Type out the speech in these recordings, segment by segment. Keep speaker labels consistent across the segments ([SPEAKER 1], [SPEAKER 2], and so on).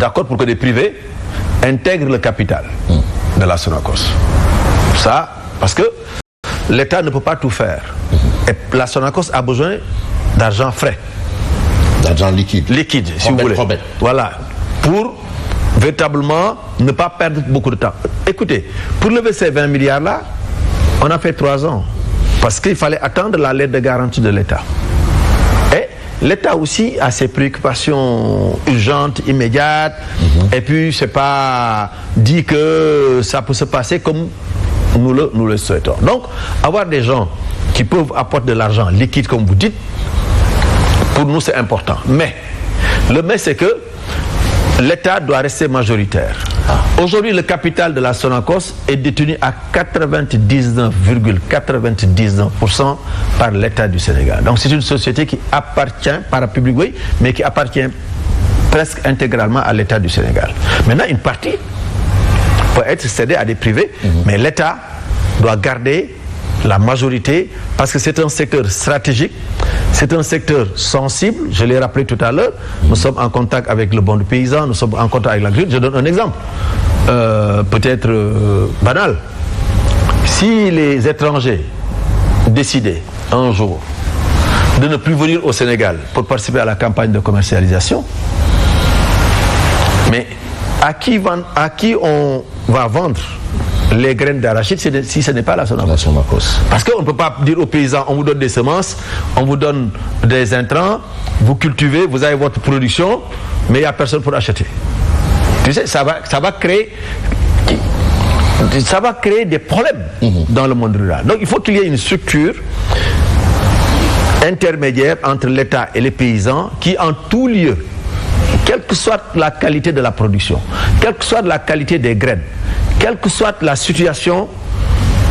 [SPEAKER 1] d'accord pour que des privés intègrent le capital de la Sonacos. Ça, parce que l'État ne peut pas tout faire. Et la Sonacos a besoin d'argent frais.
[SPEAKER 2] D'argent liquide.
[SPEAKER 1] Liquide, si vous voulez. Voilà. Pour véritablement ne pas perdre beaucoup de temps. Écoutez, pour lever ces 20 milliards-là, on a fait 3 ans. Parce qu'il fallait attendre la lettre de garantie de l'État. Et l'État aussi a ses préoccupations urgentes, immédiates. Et puis, c'est pas dit que ça peut se passer comme nous le souhaitons. Donc, avoir des gens qui peuvent apporter de l'argent liquide, comme vous dites, pour nous, c'est important. Mais, c'est que l'État doit rester majoritaire. Aujourd'hui, le capital de la Sonacos est détenu à 99,99% par l'État du Sénégal. Donc, c'est une société qui appartient, parapublique, oui, mais qui appartient presque intégralement à l'État du Sénégal. Maintenant, une partie peut être cédée à des privés, mais l'État doit garder la majorité parce que c'est un secteur stratégique, c'est un secteur sensible, je l'ai rappelé tout à l'heure, nous sommes en contact avec le monde paysan, nous sommes en contact avec l'agriculture. Je donne un exemple, peut-être banal. Si les étrangers décidaient un jour de ne plus venir au Sénégal pour participer à la campagne de commercialisation, mais à qui on va vendre les graines d'arachide si ce n'est pas la Sonacos. Parce qu'on ne peut pas dire aux paysans, on vous donne des semences, on vous donne des intrants, vous cultivez, vous avez votre production, mais il n'y a personne pour acheter. Tu sais, ça va créer des problèmes dans le monde rural. Donc il faut qu'il y ait une structure intermédiaire entre l'État et les paysans qui, en tout lieu, quelle que soit la qualité de la production, quelle que soit la qualité des graines, quelle que soit la situation,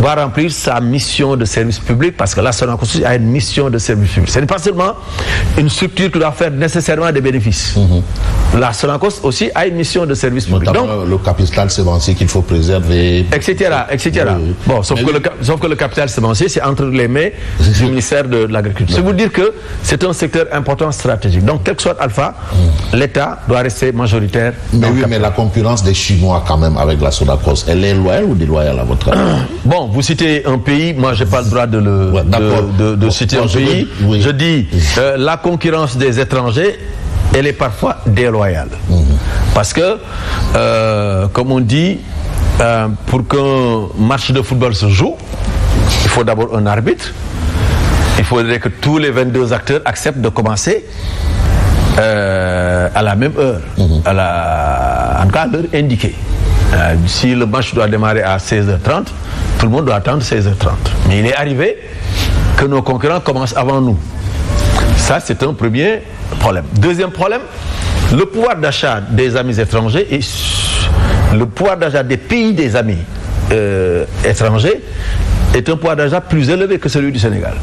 [SPEAKER 1] va remplir sa mission de service public, parce que la Sonacos a une mission de service public. Ce n'est pas seulement une structure qui doit faire nécessairement des bénéfices. La Sonacos aussi a une mission de service public.
[SPEAKER 2] Notamment donc, le capital sémencier qu'il faut préserver,
[SPEAKER 1] etc. Oui. Bon, sauf que le capital sémencier, c'est entre les mains du ministère de l'Agriculture. C'est vous dire que c'est un secteur important stratégique. Donc, quel que soit Alpha, l'État doit rester majoritaire.
[SPEAKER 2] Mais la concurrence des Chinois, quand même, avec la Sonacos, elle est loyale ou déloyale à votre avis?
[SPEAKER 1] Bon, vous citez un pays, moi j'ai pas le droit de citer un pays. Je dis la concurrence des étrangers, elle est parfois déloyale. Parce que, comme on dit, pour qu'un match de football se joue, il faut d'abord un arbitre. Il faudrait que tous les 22 acteurs acceptent de commencer à la même heure, en cas l'heure indiquée. Si le match doit démarrer à 16h30, tout le monde doit attendre 16h30. Mais il est arrivé que nos concurrents commencent avant nous. Ça, c'est un premier problème. Deuxième problème, le pouvoir d'achat des amis étrangers et le pouvoir d'achat des pays des amis étrangers est un pouvoir d'achat plus élevé que celui du Sénégal.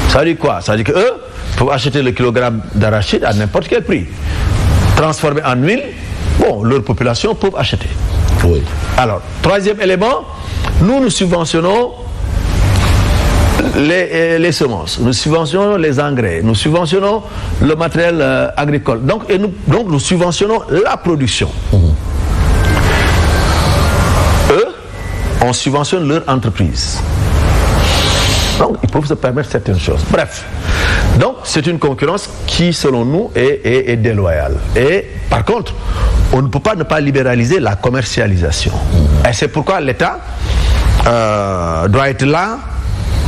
[SPEAKER 1] Ça veut dire quoi? Ça veut dire qu'eux peuvent acheter le kilogramme d'arachide à n'importe quel prix. Transformer en huile, bon, leur population peut acheter.
[SPEAKER 2] Oui.
[SPEAKER 1] Alors, troisième élément, nous subventionnons les semences, nous subventionnons les engrais, nous subventionnons le matériel agricole. Donc nous subventionnons la production. Eux, on subventionne leur entreprise. Donc, ils peuvent se permettre certaines choses. Bref, donc c'est une concurrence qui, selon nous, est déloyale. Et par contre, on ne peut pas ne pas libéraliser la commercialisation. Et c'est pourquoi l'État doit être là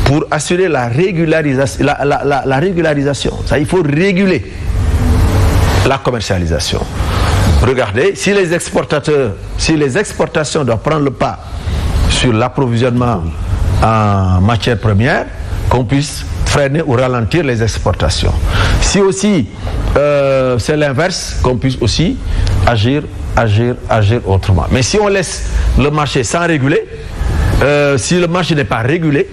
[SPEAKER 1] pour assurer la régularisation. La régularisation. Ça, il faut réguler la commercialisation. Regardez, si les exportations doivent prendre le pas sur l'approvisionnement en matières premières, qu'on puisse freiner ou ralentir les exportations. Si aussi c'est l'inverse, qu'on puisse aussi agir autrement. Mais si on laisse le marché sans réguler, si le marché n'est pas régulé,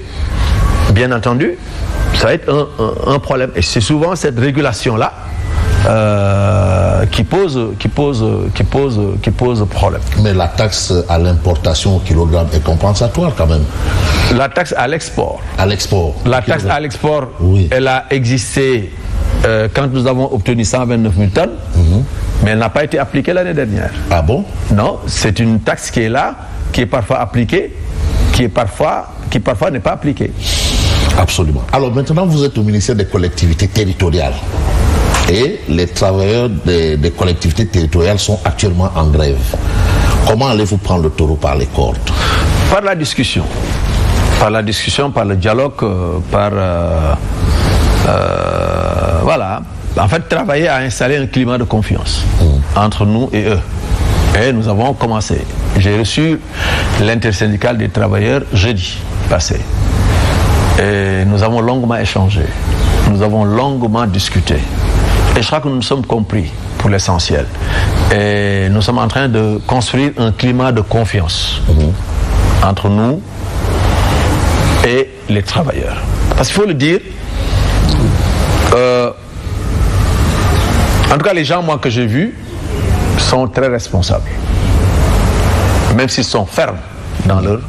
[SPEAKER 1] bien entendu, ça va être un problème. Et c'est souvent cette régulation-là qui pose problème.
[SPEAKER 2] Mais la taxe à l'importation au kilogramme est compensatoire quand même.
[SPEAKER 1] La taxe à l'export.
[SPEAKER 2] À l'export.
[SPEAKER 1] La taxe à l'export, oui. Elle a existé quand nous avons obtenu 129 000 tonnes. mais elle n'a pas été appliquée l'année dernière.
[SPEAKER 2] Ah bon?
[SPEAKER 1] Non, c'est une taxe qui est là, qui est parfois appliquée, qui parfois n'est pas appliquée.
[SPEAKER 2] Absolument. Alors maintenant, vous êtes au ministère des collectivités territoriales. Et les travailleurs des collectivités territoriales sont actuellement en grève. Comment allez-vous prendre le taureau par les cordes?
[SPEAKER 1] Par la discussion. Par la discussion, par le dialogue, voilà. En fait, travailler à installer un climat de confiance entre nous et eux. Et nous avons commencé. J'ai reçu l'intersyndicale des travailleurs jeudi passé. Et nous avons longuement échangé. Nous avons longuement discuté. Et je crois que nous nous sommes compris pour l'essentiel. Et nous sommes en train de construire un climat de confiance entre nous et les travailleurs. Parce qu'il faut le dire, en tout cas les gens moi que j'ai vus sont très responsables. Même s'ils sont fermes dans leur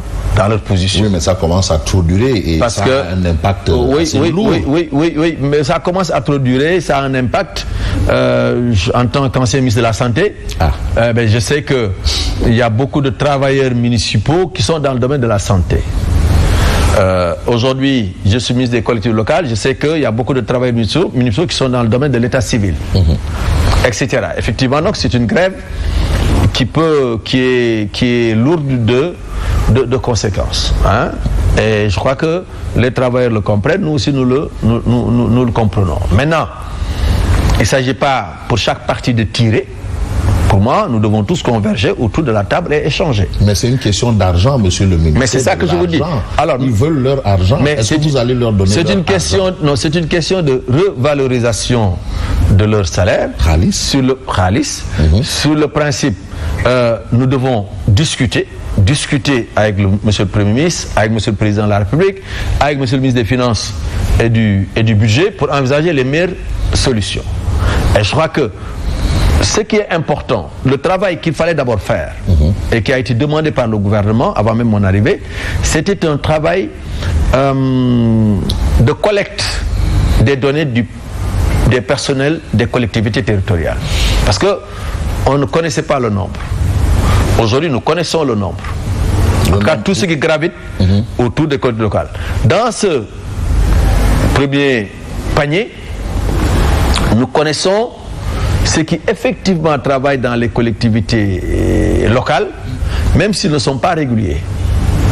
[SPEAKER 1] position.
[SPEAKER 2] Oui, mais ça commence à trop durer et
[SPEAKER 1] parce
[SPEAKER 2] ça
[SPEAKER 1] que,
[SPEAKER 2] a un impact assez lourd.
[SPEAKER 1] Oui, mais ça commence à trop durer, ça a un impact. En tant qu'ancien ministre de la Santé, je sais qu'il y a beaucoup de travailleurs municipaux qui sont dans le domaine de la santé. Aujourd'hui, je suis ministre des collectivités locales, je sais qu'il y a beaucoup de travailleurs municipaux qui sont dans le domaine de l'état civil, etc. Effectivement, donc c'est une grève qui est lourde de conséquences. Hein? Et je crois que les travailleurs le comprennent, nous aussi nous le comprenons. Maintenant, il ne s'agit pas pour chaque partie de tirer. Pour moi, nous devons tous converger autour de la table et échanger.
[SPEAKER 2] Mais c'est une question d'argent, monsieur le ministre.
[SPEAKER 1] Mais c'est ça que je vous dis.
[SPEAKER 2] Alors, ils veulent leur argent. Est-ce que vous allez leur donner leur argent?
[SPEAKER 1] Non, c'est une question de revalorisation de leur salaire. Sur le principe, nous devons discuter avec monsieur le Premier ministre, avec monsieur le Président de la République, avec monsieur le ministre des Finances et du Budget pour envisager les meilleures solutions. Et je crois que ce qui est important, le travail qu'il fallait d'abord faire et qui a été demandé par le gouvernement avant même mon arrivée, c'était un travail de collecte des données des personnels des collectivités territoriales. Parce qu'on ne connaissait pas le nombre. Aujourd'hui, nous connaissons le nombre. En tout cas, tout ce qui gravite autour des collectivités locales. Dans ce premier panier, nous connaissons ceux qui effectivement travaillent dans les collectivités locales, même s'ils ne sont pas réguliers,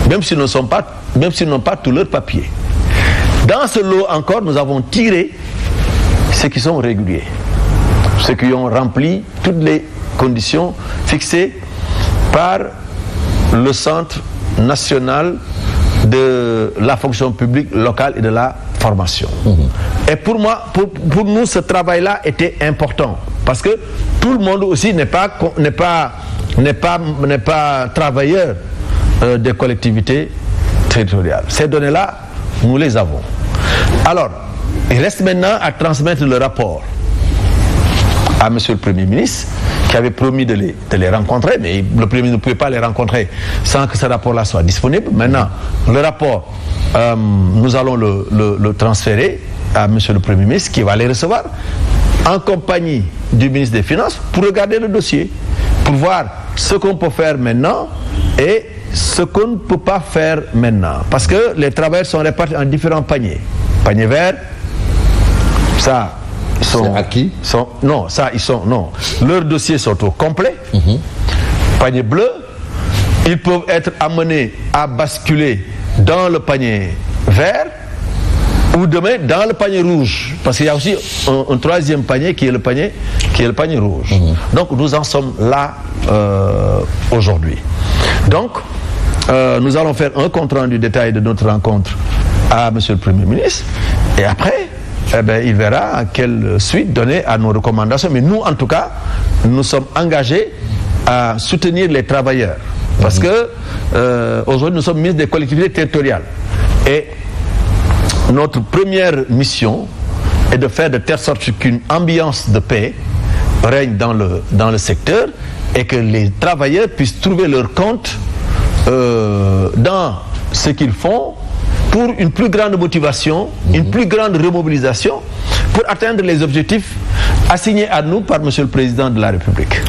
[SPEAKER 1] même s'ils n'ont pas tous leurs papiers. Dans ce lot encore, nous avons tiré ceux qui sont réguliers, ceux qui ont rempli toutes les conditions fixées par le Centre national de la fonction publique locale et de la formation. Et pour moi, pour nous, ce travail-là était important. Parce que tout le monde aussi n'est pas travailleur des collectivités territoriales. Ces données-là, nous les avons. Alors, il reste maintenant à transmettre le rapport à monsieur le Premier ministre, qui avait promis de les rencontrer, mais le Premier ministre ne pouvait pas les rencontrer sans que ce rapport-là soit disponible. Maintenant, le rapport, nous allons le transférer à monsieur le Premier ministre, qui va les recevoir en compagnie du ministre des Finances pour regarder le dossier, pour voir ce qu'on peut faire maintenant et ce qu'on ne peut pas faire maintenant. Parce que les travailleurs sont répartis en différents paniers. Panier vert, ça,
[SPEAKER 2] c'est acquis.
[SPEAKER 1] Leurs dossiers sont au complet. Panier bleu, ils peuvent être amenés à basculer dans le panier vert ou demain dans le panier rouge, parce qu'il y a aussi un troisième panier qui est le panier rouge. Donc nous en sommes là aujourd'hui. Donc nous allons faire un compte rendu détaillé de notre rencontre à monsieur le Premier ministre, et après il verra quelle suite donner à nos recommandations. Mais nous, en tout cas, nous sommes engagés à soutenir les travailleurs, parce que aujourd'hui nous sommes ministres des collectivités territoriales, et notre première mission est de faire de telle sorte qu'une ambiance de paix règne dans le secteur et que les travailleurs puissent trouver leur compte dans ce qu'ils font pour une plus grande motivation, une plus grande remobilisation, pour atteindre les objectifs assignés à nous par Monsieur le Président de la République.